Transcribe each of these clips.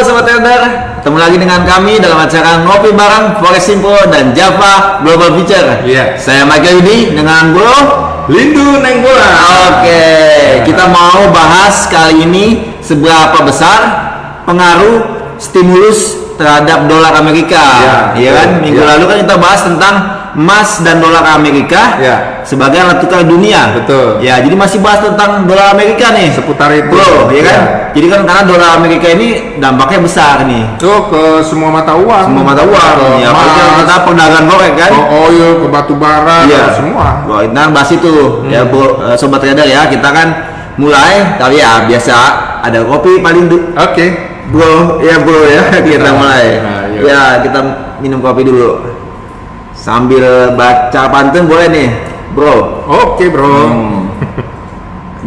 Sobat Trader, ketemu lagi dengan kami dalam acara Ngopi Bareng Forex Info dan Java Global Future. Iya. Saya Michael Yudi dengan Bro Lindu Neng Bola. Oke, kita mau bahas kali ini seberapa besar pengaruh stimulus terhadap dolar Amerika. Iya kan? Minggu lalu kan kita bahas tentang emas dan dolar Amerika sebagai alat tukar dunia. Betul. Ya, jadi masih bahas tentang dolar Amerika nih. Seputar itu. Bro, ya kan? Jadi kan karena dolar Amerika ini dampaknya besar nih. Tuh ke semua mata uang. Semua mata uang. Ya, apalagi kita perdagangan forex kan. Oil, ke batu bara, semua. Wah, kita bahas itu. Ya, Bro, Sobat Trader ya. Kita kan mulai, tapi ya biasa ada kopi paling Oke. Bro ya kita mulai. Nah, ya kita minum kopi dulu sambil baca pantun boleh nih, Bro. Oke, Bro.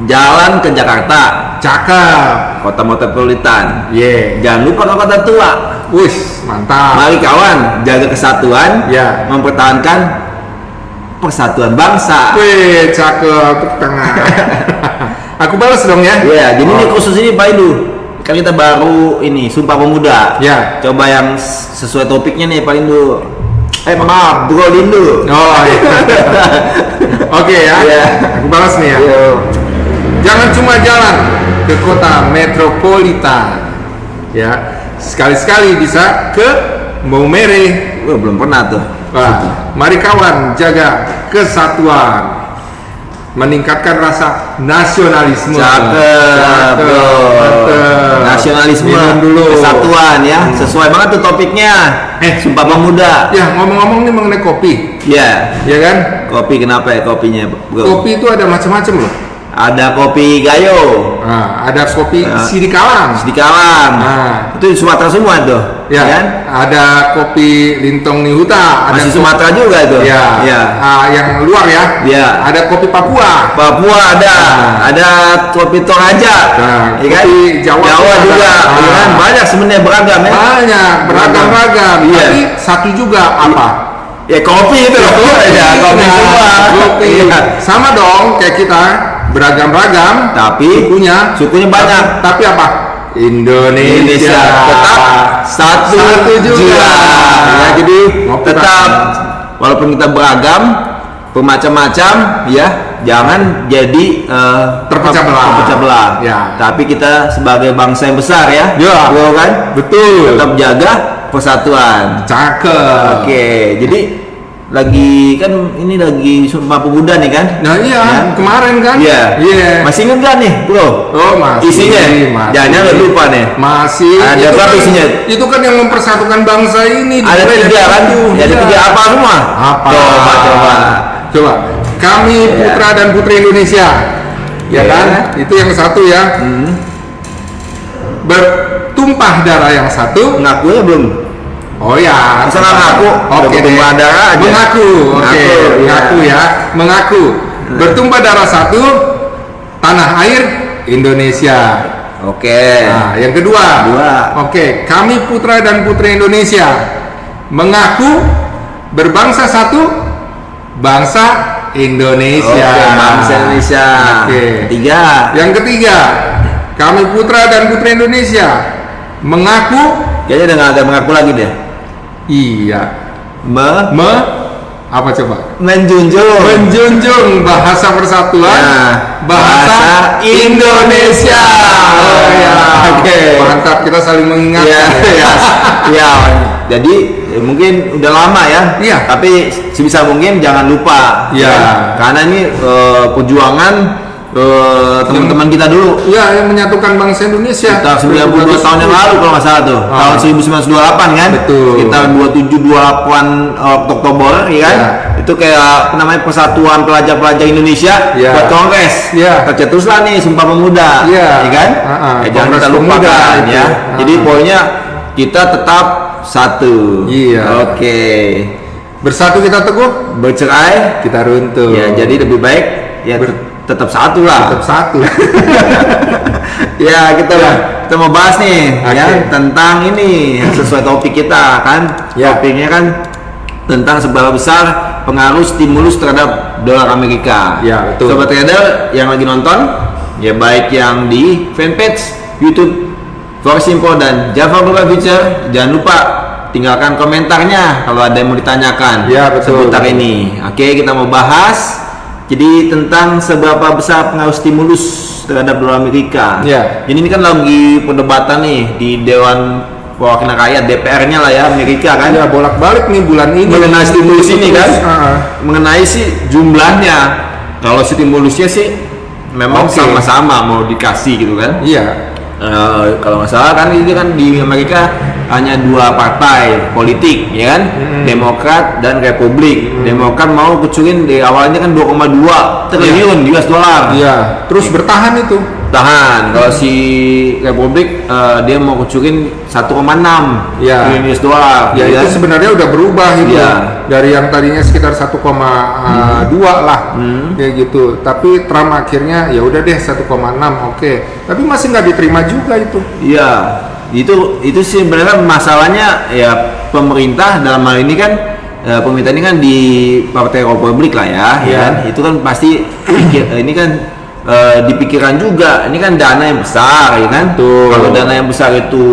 Jalan ke Jakarta, Cakep. kota metropolitan. Yeah. Jangan lupa ke kota tua. Wis, mantap. Mari kawan, jaga kesatuan, Ya. mempertahankan persatuan bangsa. Wih, cakep. Tepuk tangan. Aku balas dong ya. Ya, jadi ini khusus ini Pak Indu. Kan kita baru ini Sumpah Pemuda. Ya. Coba yang sesuai topiknya nih Pak Lindu. Maaf, Bro Lindu. Oh iya. Oke ya. Iya. Aku balas nih ya. Yo. Jangan cuma jalan ke kota metropolitan. Ya. Sekali-sekali bisa ke Maumere. Belum pernah tuh. Wah, mari kawan jaga kesatuan. Meningkatkan rasa nasionalisme. Cakep, Bro. Mantep. Nasionalisme, Minum dulu. kesatuan ya. Sesuai banget tuh topiknya. Sumpah Pemuda. Ya, ngomong-ngomong nih mengenai kopi. Ya. Ya kan? Kopi kenapa ya kopinya, Bro? Kopi itu ada macam-macam loh. Ada kopi Gayo. Nah, ada kopi Sidikalang. Sidikalang. Nah. Itu Sumatera semua tuh. Ya, Kan? ada kopi Lintong Nihuta, ada Masih Sumatera juga itu. Ya, Ya. yang luar ya. Ya. Ada kopi Papua. Papua ada kopi Toraja, Nah, ya kan? kopi Jawa juga, ada. ya kan? Banyak sebenarnya beragam ya. Banyak, beragam-ragam. Iya. Tapi satu juga apa? Ya kopi itu loh. Ya, kopi Nah, semua. kopi. Iya. Sama dong kayak kita beragam-ragam, Tapi sukunya banyak. Tapi apa? Indonesia tetap satu juga. jiwa. Ya, jadi Ngopi tetap bareng. walaupun kita beragam, bermacam-macam, ya jangan jadi Terpecah belah. Ya. Tapi kita sebagai bangsa yang besar ya, Ya. Bro, kan? Betul. Tetap jaga persatuan. Cakep. Oke, jadi ini lagi Sumpah Pemuda nih kan? Nah iya, Ya. kemarin kan? Iya. Iya. Masih ingat nggak nih, Bro? Oh masih. Isinya? Masih. Jangan lo lupa nih. Masih. Ada Itu berapa kan- isinya? Itu kan yang mempersatukan bangsa ini. Ada Dimulai 3 dari kan? satu. Ya, ada Iya. 3 apa semua? Apa? Coba. Kami putra dan putri Indonesia. Ya Iya. kan? Itu yang satu ya. Bertumpah darah yang satu. Ngakunya belum? Oh ya. Masa nggak ngaku? Udah Oke deh. bertumpah darah aja. Mengaku. Oke. Mengaku, Mengaku ya. ya. Mengaku. Bertumpah darah satu. Tanah air Indonesia. Oke. Nah, yang kedua. Oke, kami putra dan putri Indonesia mengaku berbangsa satu, bangsa Indonesia. Oke, bangsa Indonesia. Oke. 3. Yang ketiga, kami putra dan putri Indonesia mengaku, Kayaknya udah nggak ada mengaku lagi deh. iya, apa coba? Menjunjung bahasa persatuan, Nah, bahasa Indonesia. Oh ya, Oke. mantap, kita saling mengingatkan. Ya. Jadi mungkin udah lama ya. Iya. Tapi sebisa mungkin jangan lupa. Iya. Ya. Karena ini perjuangan teman-teman kita dulu. Ya, yang menyatukan bangsa Indonesia. Kita 92 tahun yang lalu kalau nggak salah tuh. Tahun 1928 kan? Betul. Kita 27-28 Oktober ya kan? Ya. Itu kayak namanya Persatuan Pelajar-Pelajar Indonesia Ya. buat Kongres. Ya. Tercetuslah nih Sumpah Pemuda. Ya. Ya kan? Jangan Kongres kita lupakan Pemuda itu. ya. Jadi poinnya kita tetap satu. Iya. Oke. Bersatu kita teguh, Bercerai kita runtuh. ya jadi lebih baik ya tetap satu lah. Tetap satu. Ya kita mau bahas nih Oke. ya tentang ini yang sesuai topik kita kan. Ya. Topiknya kan tentang seberapa besar pengaruh stimulus terhadap dolar Amerika. Ya, betul. Sobat trader yang lagi nonton ya baik yang di fanpage YouTube Force Info dan Java Global Future. Jangan lupa tinggalkan komentarnya kalau ada yang mau ditanyakan seputar ini. Oke, kita mau bahas jadi tentang seberapa besar pengaruh stimulus terhadap dolar Amerika. Jadi ini kan lagi perdebatan nih di Dewan Perwakilan Rakyat, DPR-nya lah ya Amerika kan. Ya, bolak-balik nih bulan ini mengenai stimulus ini kan. Mengenai sih jumlahnya. Kalau stimulusnya sih memang sama-sama mau dikasih gitu kan. Iya. Kalau nggak salah kan ini kan di Amerika hanya 2 partai politik ya kan, Demokrat dan Republik. Demokrat mau kucurin di awalnya kan 2,2 triliun US dollar. Iya. Terus bertahan itu. Tahan. Kalau si Republik dia mau kucurin 1,6 triliun US dollar. Ya itu sebenarnya udah berubah itu. Dari yang tadinya sekitar 1,2 lah kayak gitu. Tapi Trump akhirnya ya udah deh 1,6 oke. Tapi masih nggak diterima juga itu. Iya. Itu sih sebenarnya masalahnya ya pemerintah dalam hal ini kan pemerintah ini kan di Partai Republik lah ya, kan? Itu kan pasti ini kan dipikirkan juga, ini kan dana yang besar ya kan. Kalau dana yang besar itu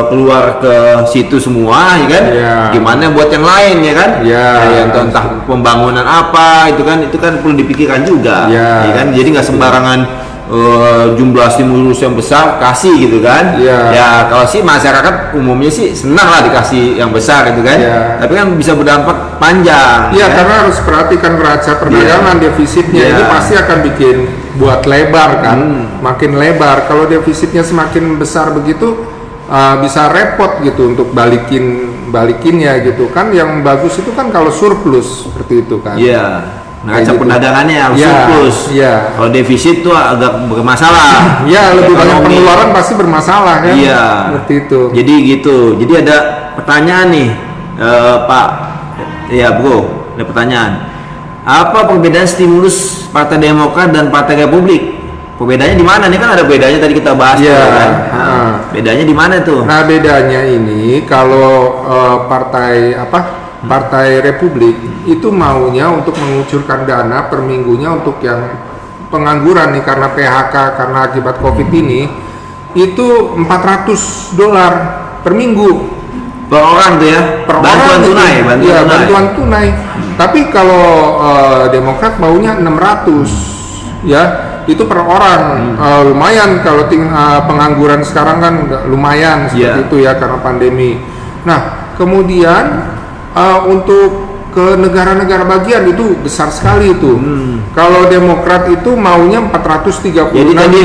keluar ke situ semua ya kan, gimana buat yang lain ya kan, yang entah pembangunan apa itu kan perlu dipikirkan juga ya kan. Jadi nggak sembarangan jumlah stimulus yang besar kasih gitu kan. Ya kalau sih masyarakat umumnya sih senang lah dikasih yang besar gitu kan. Tapi kan bisa berdampak panjang. Karena harus perhatikan neraca perdagangan defisitnya ini pasti akan bikin buat lebar kan, makin lebar. Kalau defisitnya semakin besar begitu bisa repot gitu untuk balikinnya gitu kan. Yang bagus itu kan kalau surplus seperti itu kan. Neraca perdagangannya yang surplus. Kalau defisit tuh agak bermasalah. Lebih banyak pengeluaran pasti bermasalah kan. Seperti itu. Jadi gitu. Jadi ada pertanyaan nih, Pak. Bro, ada pertanyaan. Apa perbedaan stimulus Partai Demokrat dan Partai Republik? Perbedaannya di mana? Ini kan ada bedanya tadi kita bahas kan. Bedanya di mana tuh? Nah, bedanya ini kalau Partai Republik itu maunya untuk mengucurkan dana per minggunya untuk yang pengangguran nih karena PHK karena akibat Covid ini itu $400 per minggu per orang tuh ya, bantuan tunai. Bantuan tunai. Tapi kalau Demokrat maunya 600 ya, itu per orang. Lumayan kalau pengangguran sekarang kan lumayan seperti itu ya karena pandemi. Nah, kemudian untuk ke negara-negara bagian itu besar sekali itu. Kalau Demokrat itu maunya 436. Jadi tadi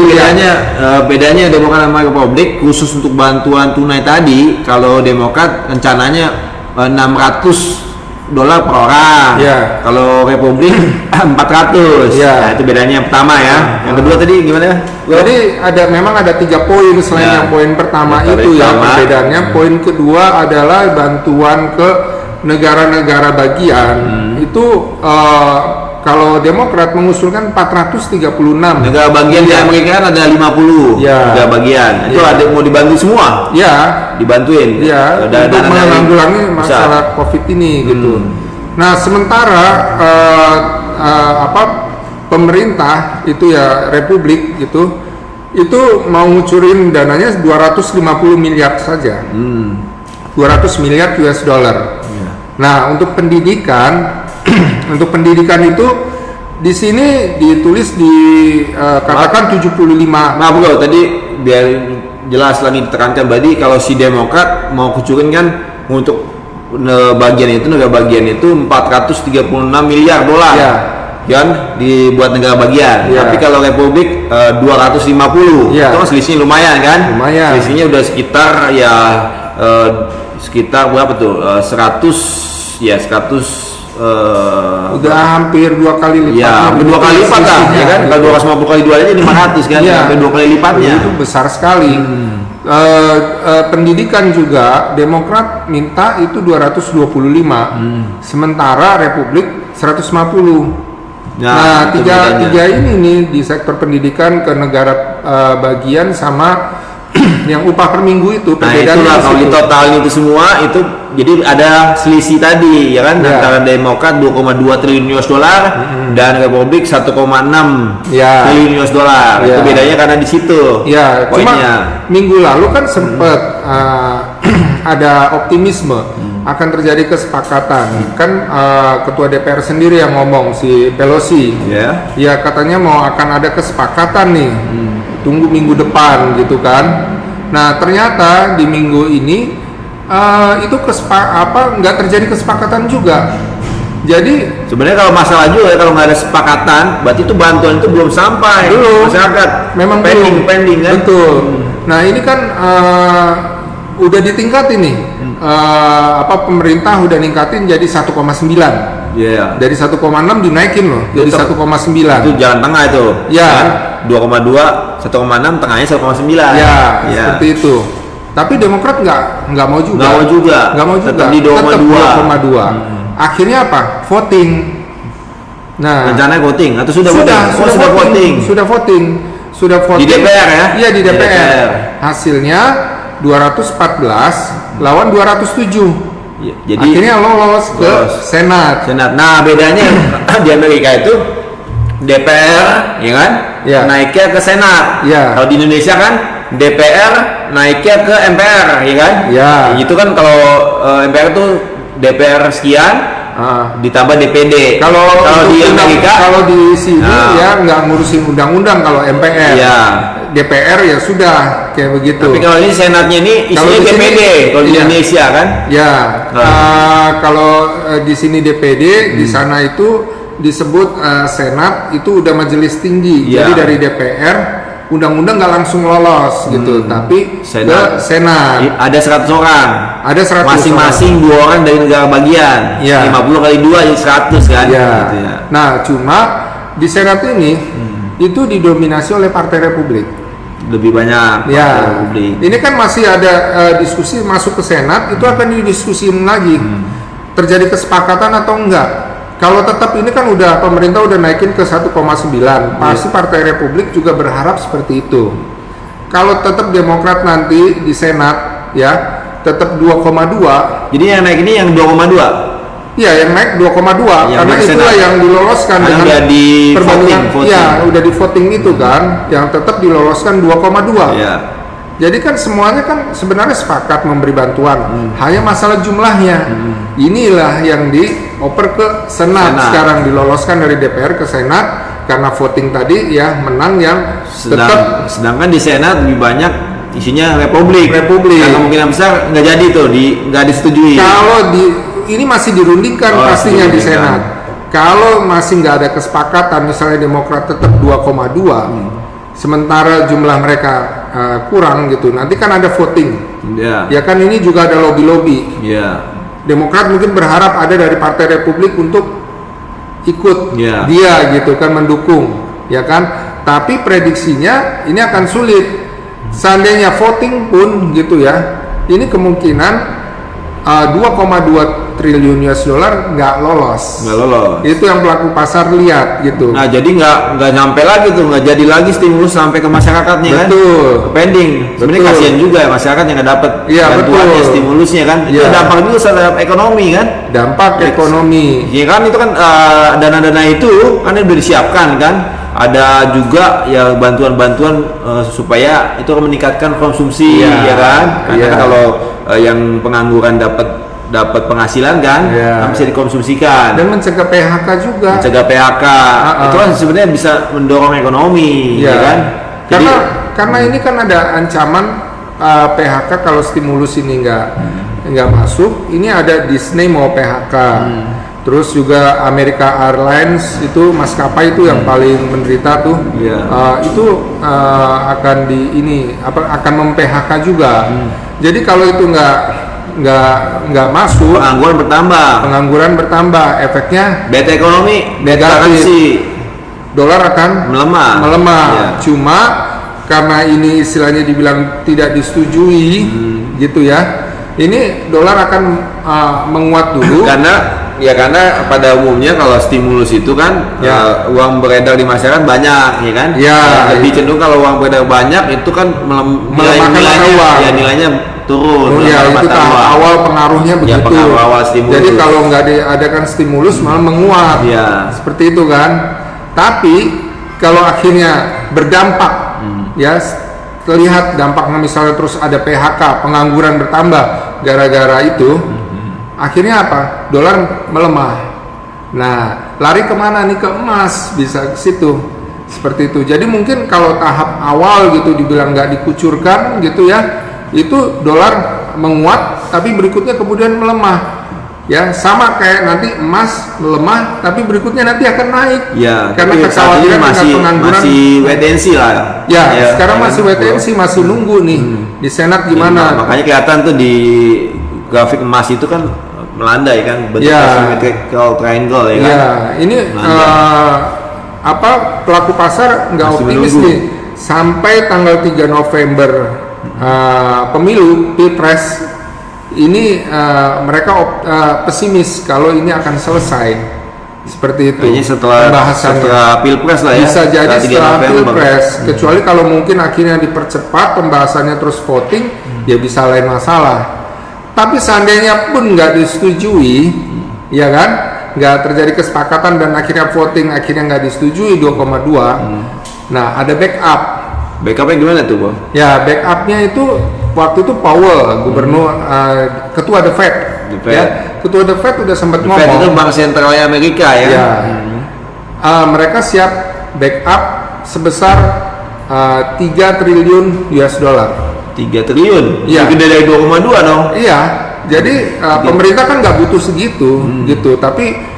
bedanya Demokrat sama Republik khusus untuk bantuan tunai tadi. Kalau Demokrat rencananya $600 per orang. Kalau Republik 400. Nah, itu bedanya yang pertama ya. Yang kedua tadi gimana? Jadi memang ada 3 poin selain yang poin pertama itu ya perbedaannya. Poin kedua adalah bantuan ke negara-negara bagian. Itu kalau Demokrat mengusulkan 436. Negara bagian di Amerika kan ada 50 negara bagian. Itu ada mau dibantu semua. Dibantuin. Untuk menanggulangi masalah Covid ini gitu. Nah, sementara pemerintah itu ya Republik gitu, itu mau ngucurin dananya 250 miliar saja. 200 miliar US dollar. Nah, untuk pendidikan itu di sini ditulis katakan 75. Nah, bro, tadi biar jelas lagi ditekankan berarti kalau si Demokrat mau kucurin kan untuk negara bagian itu 436 miliar dolar. Kan dibuat negara bagian. Tapi kalau Republik 250. Itu kan selisihnya lumayan kan? Selisihnya udah sekitar berapa tuh? 100 udah hampir 2 kali lipat. Hampir 2 kali lipat lah, ya kan? Kalau 250 kali 2 aja 500 kan? Hampir 2 kali lipatnya. Itu besar sekali. Pendidikan juga Demokrat minta itu 225, sementara Republik 150. Nah, tiga ini nih di sektor pendidikan ke negara bagian sama yang upah per minggu itu Nah perbedaannya itulah di kalau situ. ditotalin itu semua itu jadi ada selisih tadi ya kan Ya. antara Demokrat 2,2 triliun US dollar dan Republik 1,6 Ya. triliun US dollar. Ya. Itu bedanya karena di situ. Ya, cuma poinnya. minggu lalu kan sempat ada optimisme akan terjadi kesepakatan. Kan ketua DPR sendiri yang ngomong, si Pelosi. Ya. Ya katanya mau akan ada kesepakatan nih. Tunggu minggu depan gitu kan. Nah, ternyata di minggu ini itu nggak terjadi kesepakatan juga. Jadi Sebenarnya kalau masalah juga ya, kalau nggak ada kesepakatan, berarti itu bantuan itu belum sampai belum masyarakat. memang pending belum. pending kan. Betul. Nah, ini kan udah ditingkatin nih. Pemerintah udah ningkatin jadi 1,9. Iya. Dari 1,6 dinaikin loh jadi Betul. 1,9. Itu jalan tengah itu. Ya. Kan? 2,2, 1,6, tengahnya 1,9. Ya, Ya. seperti itu. Tapi Demokrat nggak mau juga. Nggak mau juga. Nggak mau juga. Tetap di 2,2. 2,2. Akhirnya apa? Voting. Nah, Rencananya voting atau sudah sudah voting? Sudah voting. Di DPR ya? Iya, di Di DPR. DPR. Hasilnya 214 lawan 207. Ya, jadi Akhirnya lolos ke lolos. Senat. Senat. Nah, bedanya di Amerika itu DPR, ya kan? Ya. Naiknya ke Senat. Ya. Kalau di Indonesia kan DPR naiknya ke MPR, ya kan? Ya. Itu kan kalau MPR itu DPR sekian ditambah DPD. Kalau di untuk Amerika, kalau di sini Nah. ya nggak ngurusin undang-undang kalau MPR. ya. DPR ya sudah kayak begitu. Tapi kalau ini Senatnya ini Kalau isinya di sini, DPD. Kalau di iya. Indonesia kan? Ya, Nah. kalau di sini DPD, di sana itu disebut Senat itu udah majelis tinggi. Iya. Jadi dari DPR undang-undang nggak langsung lolos gitu, tapi Senat. ke Senat. Ada 100 orang. Ada 100 Masing-masing 2 orang dari negara bagian. Iya. 50 kali 2 jadi 100 kan? Ya. Gitu ya. Nah, cuma di Senat ini itu didominasi oleh Partai Republik. Lebih banyak Ya, Partai Republik. ini kan masih ada diskusi masuk ke Senat, itu akan didiskusin lagi. Terjadi kesepakatan atau enggak? Kalau tetap ini kan udah pemerintah udah naikin ke 1,9, pasti Partai Republik juga berharap seperti itu. Kalau tetap Demokrat nanti di Senat ya tetap 2,2. Jadi yang naik ini yang 2,2. Iya, yang naik 2,2 Yang karena naik itulah Senat. yang diloloskan Karena dengan udah di perbandingan. voting. Iya, udah di voting itu kan, yang tetap diloloskan 2,2. Iya. Jadi kan semuanya kan sebenarnya sepakat memberi bantuan, hanya masalah jumlahnya. Inilah yang dioper ke Senat, Senat. sekarang diloloskan dari DPR ke Senat karena voting tadi ya menang yang tetap Sedangkan di Senat lebih banyak isinya Republik. Republik. Nah, kemungkinan besar nggak jadi tuh, nggak disetujui. kalau ini masih dirundingkan Oh, pastinya di dirundingkan. Senat. Kalau masih nggak ada kesepakatan, misalnya Demokrat tetap 2,2, sementara jumlah mereka kurang gitu, nanti kan ada voting. Ya. Ya kan ini juga ada lobby-lobby. Ya. Demokrat mungkin berharap ada dari Partai Republik untuk ikut Ya. dia gitu kan, mendukung, ya kan. Tapi prediksinya ini akan sulit. Seandainya voting pun gitu ya, ini kemungkinan 2,2 triliun US dollar nggak lolos. Nggak lolos. Itu yang pelaku pasar lihat gitu. Nah, jadi nggak nyampe lagi tuh, nggak jadi lagi stimulus sampai ke masyarakatnya kan? Betul. Pending. Sebenarnya Betul. kasihan juga ya masyarakat yang nggak dapat Iya, bantuannya, betul. stimulusnya kan? Itu Iya. dampak juga terhadap ekonomi kan? Dampak ekonomi. Ya kan itu kan dana-dana itu kan udah disiapkan kan? Ada juga ya bantuan-bantuan supaya itu akan meningkatkan konsumsi Iya. ya kan? Karena Iya. kalau yang pengangguran dapat penghasilan kan, Iya. kan bisa dikonsumsikan. Dan mencegah PHK juga. Mencegah PHK itu kan sebenarnya bisa mendorong ekonomi, Iya. ya kan? Jadi, Karena ini kan ada ancaman PHK kalau stimulus ini nggak masuk. Ini ada Disney mau PHK. Terus juga America Airlines itu maskapai itu yang paling menderita tuh. Iya. Itu akan akan mem-PHK juga. Jadi kalau itu nggak masuk, pengangguran bertambah, efeknya beta ekonomi, beta Negatif. currency dolar akan melemah. Iya. Iya. Cuma karena ini istilahnya dibilang tidak disetujui gitu ya, ini dolar akan menguat dulu Karena ya karena pada umumnya kalau stimulus itu kan uang beredar di masyarakat banyak, ya kan? Ya, lebih cenderung kalau uang beredar banyak itu kan melemahkan mata uang. Ya nilainya turun. Ya itu tahap awal pengaruhnya begitu. Pengaruh awal stimulus. Jadi kalau nggak diadakan stimulus malah menguat. Ya. Seperti itu kan. Tapi kalau akhirnya berdampak, ya terlihat dampaknya misalnya terus ada PHK, pengangguran bertambah gara-gara itu, akhirnya apa? Dolar melemah. Nah, lari kemana nih? Ke emas, bisa ke situ. Seperti itu. Jadi mungkin kalau tahap awal gitu dibilang nggak dikucurkan gitu ya, itu dolar menguat, tapi berikutnya kemudian melemah. Ya, sama kayak nanti emas melemah, tapi berikutnya nanti akan naik. Ya, karena kekhawatiran pengangguran masih wait and see lah. Ya, sekarang masih wait and see, masih nunggu nih di Senat gimana. Ya, makanya kelihatan tuh di grafik emas itu kan melandai kan, bentuk asymmetrical triangle ya kan. Ya, ini pelaku pasar nggak optimis nih sampai tanggal 3 November pemilu Pilpres. Ini mereka pesimis kalau ini akan selesai seperti itu. Kayaknya setelah Pilpres lah ya. Bisa jadi setelah Pilpres, kecuali kalau mungkin akhirnya dipercepat pembahasannya terus voting, ya bisa lain masalah. Tapi seandainya pun nggak disetujui, ya kan, nggak terjadi kesepakatan dan akhirnya voting akhirnya nggak disetujui 2,2. Nah, ada backup. Backupnya gimana tuh, Bang? Ya, backupnya itu waktu itu Powell, gubernur, ketua The Fed. Ya, ketua The Fed udah sempat ngomong. Fed itu bank sentralnya Amerika ya. Ya. Mereka siap backup sebesar 3 triliun US dollar. 3 triliun? Ya. Gede dari 2,2 dong. Iya. Jadi pemerintah kan nggak butuh segitu, gitu. Tapi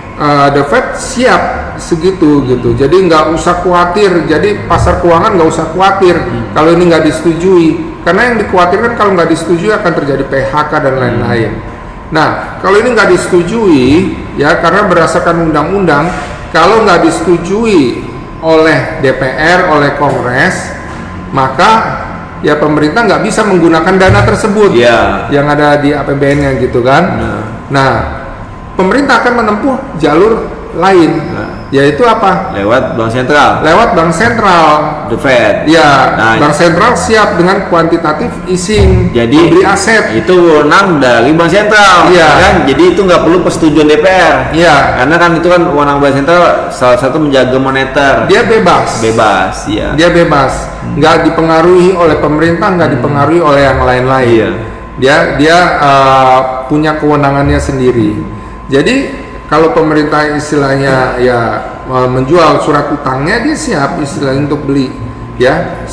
The Fed siap segitu gitu. Jadi nggak usah khawatir. Jadi pasar keuangan nggak usah khawatir kalau ini nggak disetujui. Karena yang dikhawatirkan kalau nggak disetujui akan terjadi PHK dan lain-lain. Nah, kalau ini nggak disetujui, ya karena berdasarkan undang-undang, kalau nggak disetujui oleh DPR, oleh Kongres, maka ya pemerintah nggak bisa menggunakan dana tersebut yang ada di APBN-nya gitu kan. Nah, pemerintah akan menempuh jalur lain, yaitu apa? Lewat bank sentral. Lewat bank sentral, The Fed. Ya, bank sentral siap dengan kuantitatif easing, jadi membeli aset. Itu wewenang dari bank sentral, kan? Jadi itu nggak perlu persetujuan DPR. Karena kan itu kan wewenang bank sentral salah satu menjaga moneter. Dia bebas. Ya. Dia bebas, nggak dipengaruhi oleh pemerintah, nggak dipengaruhi oleh yang lain-lain. Dia punya kewenangannya sendiri. Jadi kalau pemerintah istilahnya menjual surat utangnya, dia siap istilahnya untuk beli ya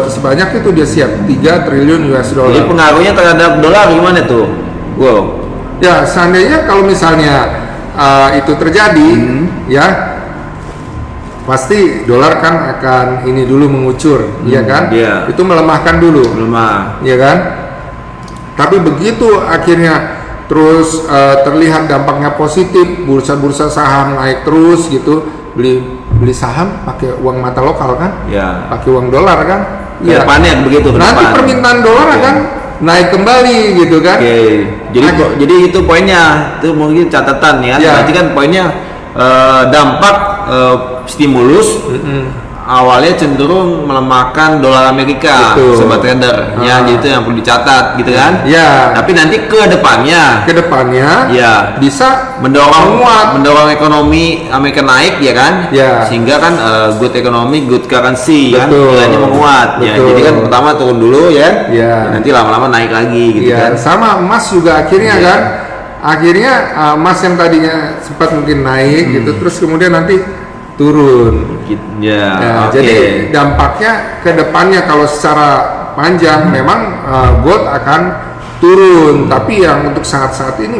sebanyak itu, dia siap 3 triliun US dollar. Jadi pengaruhnya terhadap dolar gimana tuh? Wow. Ya, seandainya kalau misalnya itu terjadi ya pasti dolar kan akan ini dulu mengucur, ya kan? Itu melemahkan dulu. Ya kan? Tapi begitu akhirnya terus terlihat dampaknya positif, bursa-bursa saham naik terus gitu, beli saham pakai uang mata lokal kan, pakai uang dolar kan, Kedepannya begitu. Nanti permintaan dolar akan naik kembali gitu kan. Jadi itu poinnya, itu mungkin catatan ya. Berarti kan poinnya dampak stimulus awalnya cenderung melemahkan dolar Amerika, sobat trader. Ya, jadi itu yang perlu dicatat gitu kan. Tapi nanti ke depannya bisa mendorong ekonomi Amerika naik ya kan. Sehingga kan good economy, good currency kan, nilainya menguat. Jadi kan pertama turun dulu ya. Nanti lama-lama naik lagi gitu kan. Sama emas juga akhirnya kan. Akhirnya emas yang tadinya sempat mungkin naik gitu, terus kemudian nanti turun. Jadi dampaknya ke depannya kalau secara panjang memang gold akan turun, tapi yang untuk saat-saat ini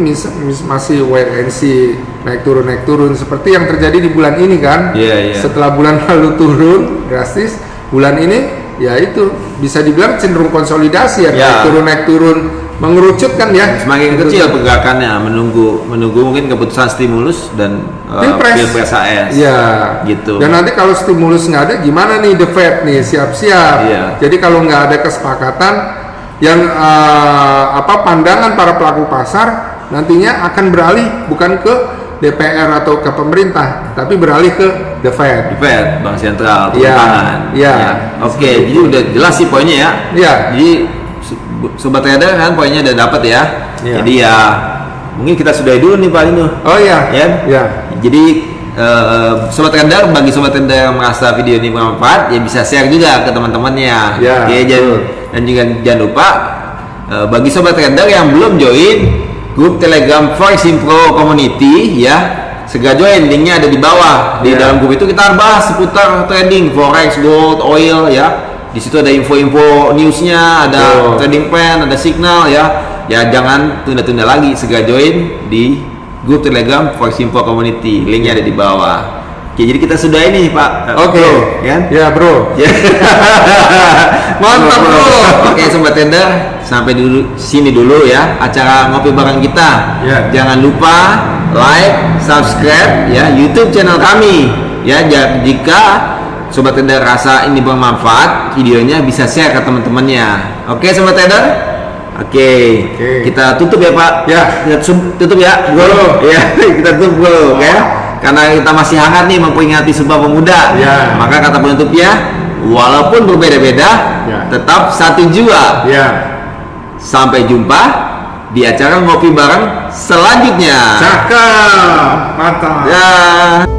masih wait and see, naik turun seperti yang terjadi di bulan ini kan. Setelah bulan lalu turun drastis, bulan ini ya itu bisa dibilang cenderung konsolidasi ya, naik turun mengerucut kan ya, semakin kecil pergerakannya, menunggu mungkin keputusan stimulus dan Pilpres AS gitu. Dan nanti kalau stimulus nggak ada gimana nih, The Fed nih siap-siap. Jadi kalau nggak ada kesepakatan yang pandangan para pelaku pasar nantinya akan beralih bukan ke DPR atau ke pemerintah, tapi beralih ke The Fed. The Fed, Bank Sentral, Iya, Pangan. iya. Oke, jadi udah jelas sih poinnya ya. Iya. Jadi sobat trader kan poinnya udah dapat ya. Iya. Jadi ya mungkin kita sudahi dulu nih Pak Lino. Oh iya. Ya. Iya. Jadi sobat trader, bagi sobat trader yang merasa video ini bermanfaat ya bisa share juga ke teman-temannya. Ya, Oke, dan juga jangan lupa bagi sobat trader yang belum join grup Telegram Forex Info Community ya, segera join, linknya ada di bawah. Di dalam grup itu kita bahas seputar trading forex, gold, oil ya. Di situ ada info-info newsnya, ada trading plan, ada signal ya. Ya jangan tunda-tunda lagi, segera join di grup Telegram Forex Info Community, linknya ada di bawah. Oke, jadi kita sudah ini Pak. Oke, kan? ya bro. Ya. Mantap bro. Oke sobat trader, sampai dulu sini dulu ya acara ngopi bareng kita. Ya. Jangan lupa like, subscribe ya YouTube channel kami ya. Jika sobat trader rasa ini bermanfaat, videonya bisa share ke teman-temannya. Oke sobat trader. Oke, kita tutup ya Pak. Ya. Kita tutup ya, bro. Ya, kita tutup bro, ya. Karena kita masih hangat nih memperingati Sumpah Pemuda. Ya. Maka kata penutupnya, walaupun berbeda-beda, tetap satu jua. Ya. Sampai jumpa di acara ngopi bareng selanjutnya. Cakep, mantap. Ya.